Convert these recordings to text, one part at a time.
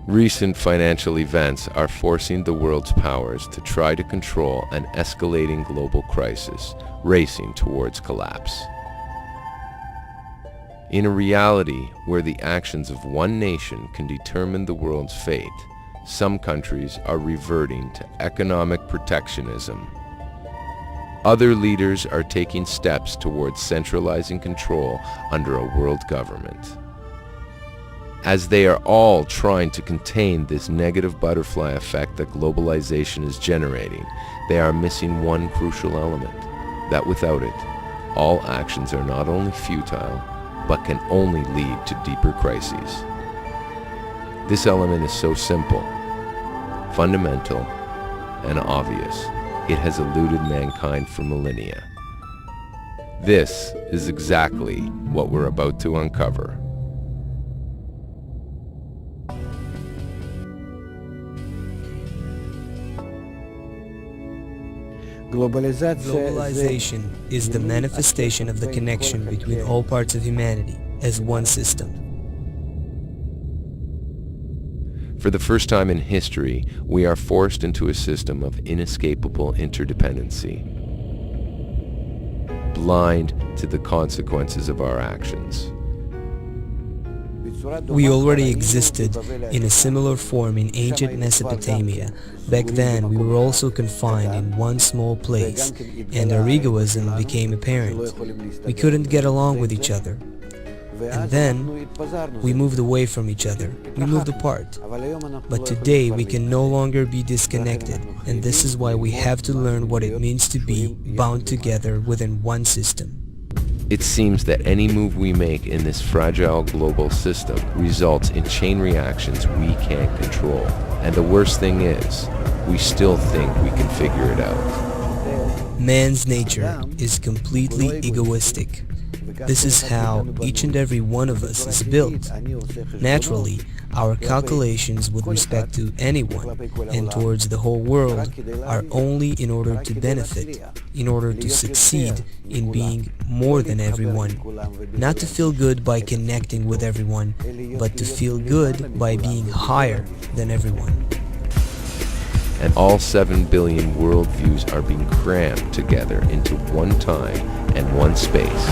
Recent financial events are forcing the world's powers to try to control an escalating global crisis, racing towards collapse. In a reality where the actions of one nation can determine the world's fate, some countries are reverting to economic protectionism. Other leaders are taking steps towards centralizing control under a world government. As they are all trying to contain this negative butterfly effect that globalization is generating, they are missing one crucial element, that without it, all actions are not only futile, but can only lead to deeper crises. This element is so simple, fundamental, and obvious, it has eluded mankind for millennia. This is exactly what we're about to uncover. Globalization is the manifestation of the connection between all parts of humanity as one system. For the first time in history, we are forced into a system of inescapable interdependency, blind to the consequences of our actions. We already existed in a similar form in ancient Mesopotamia. Back then, we were also confined in one small place, and our egoism became apparent. We couldn't get along with each other. And then, we moved away from each other. We moved apart. But today, we can no longer be disconnected, and this is why we have to learn what it means to be bound together within one system. It seems that any move we make in this fragile global system results in chain reactions we can't control. And the worst thing is, we still think we can figure it out. Man's nature is completely egoistic. This is how each and every one of us is built. Naturally, our calculations with respect to anyone and towards the whole world are only in order to benefit, in order to succeed in being more than everyone. Not to feel good by connecting with everyone, but to feel good by being higher than everyone. And all 7 billion worldviews are being crammed together into one time and one space.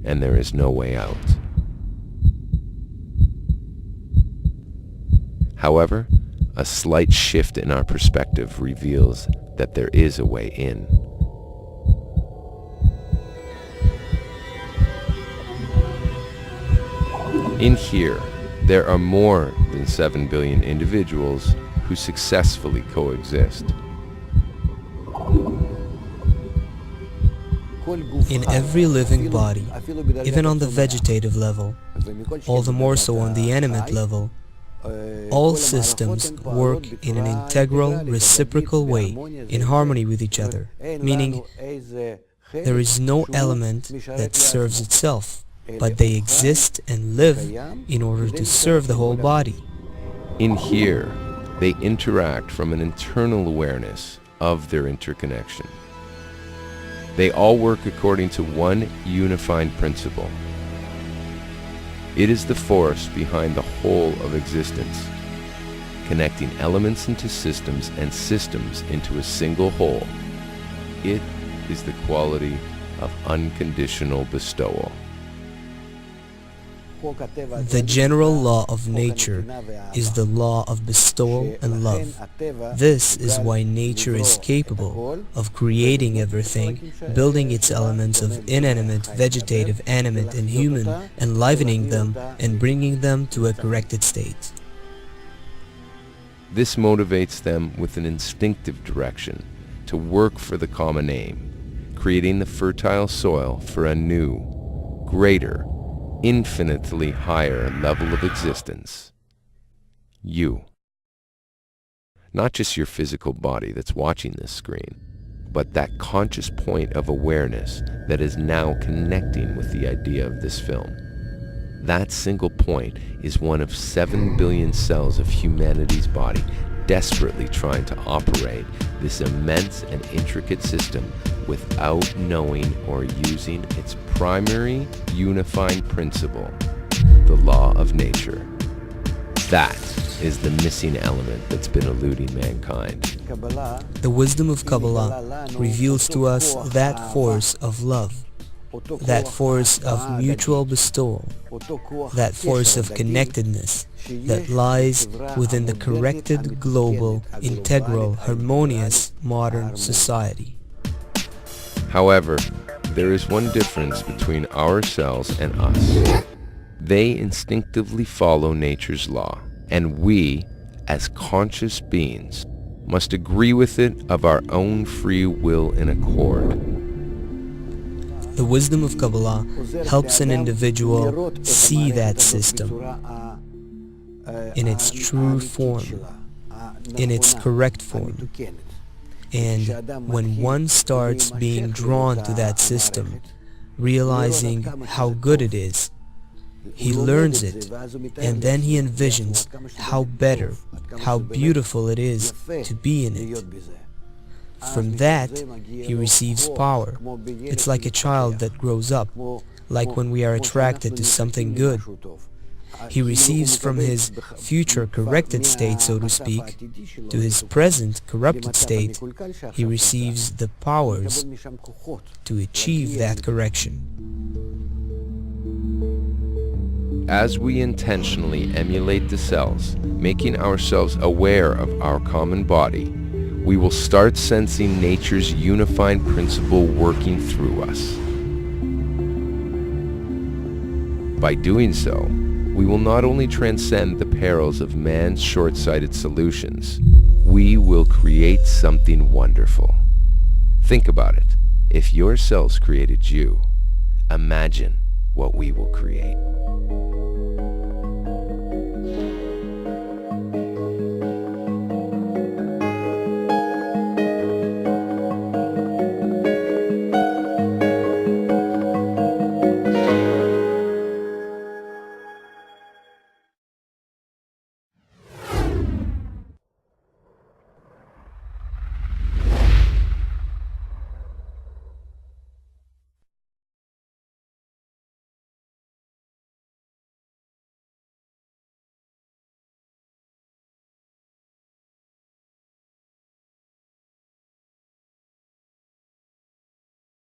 And there is no way out. However, a slight shift in our perspective reveals that there is a way in. In here, there are more than 7 billion individuals who successfully coexist. In every living body, even on the vegetative level, all the more so on the animate level, all systems work in an integral, reciprocal way, in harmony with each other, meaning there is no element that serves itself, but they exist and live in order to serve the whole body. In here, they interact from an internal awareness of their interconnection. They all work according to one unifying principle. It is the force behind the whole of existence, connecting elements into systems and systems into a single whole. It is the quality of unconditional bestowal. The general law of nature is the law of bestowal and love. This is why nature is capable of creating everything, building its elements of inanimate, vegetative, animate, and human, enlivening them and bringing them to a corrected state. This motivates them with an instinctive direction to work for the common aim, creating the fertile soil for a new, greater, infinitely higher level of existence. You. Not just your physical body that's watching this screen, but that conscious point of awareness that is now connecting with the idea of this film. That single point is one of 7 billion cells of humanity's body desperately trying to operate this immense and intricate system without knowing or using its primary unifying principle, the law of nature. That is the missing element that's been eluding mankind. The wisdom of Kabbalah reveals to us that force of love, that force of mutual bestowal, that force of connectedness that lies within the corrected, global, integral, harmonious modern society. However, there is one difference between ourselves and us. They instinctively follow nature's law, and we, as conscious beings, must agree with it of our own free will in accord. The wisdom of Kabbalah helps an individual see that system in its true form, in its correct form. And when one starts being drawn to that system, realizing how good it is, he learns it, and then he envisions how better, how beautiful it is to be in it. From that, he receives power. It's like a child that grows up, like when we are attracted to something good. He receives from his future corrected state, so to speak, to his present corrupted state, he receives the powers to achieve that correction. As we intentionally emulate the cells, making ourselves aware of our common body, we will start sensing nature's unifying principle working through us. By doing so, we will not only transcend the perils of man's short-sighted solutions, we will create something wonderful. Think about it. If your cells created you, imagine what we will create.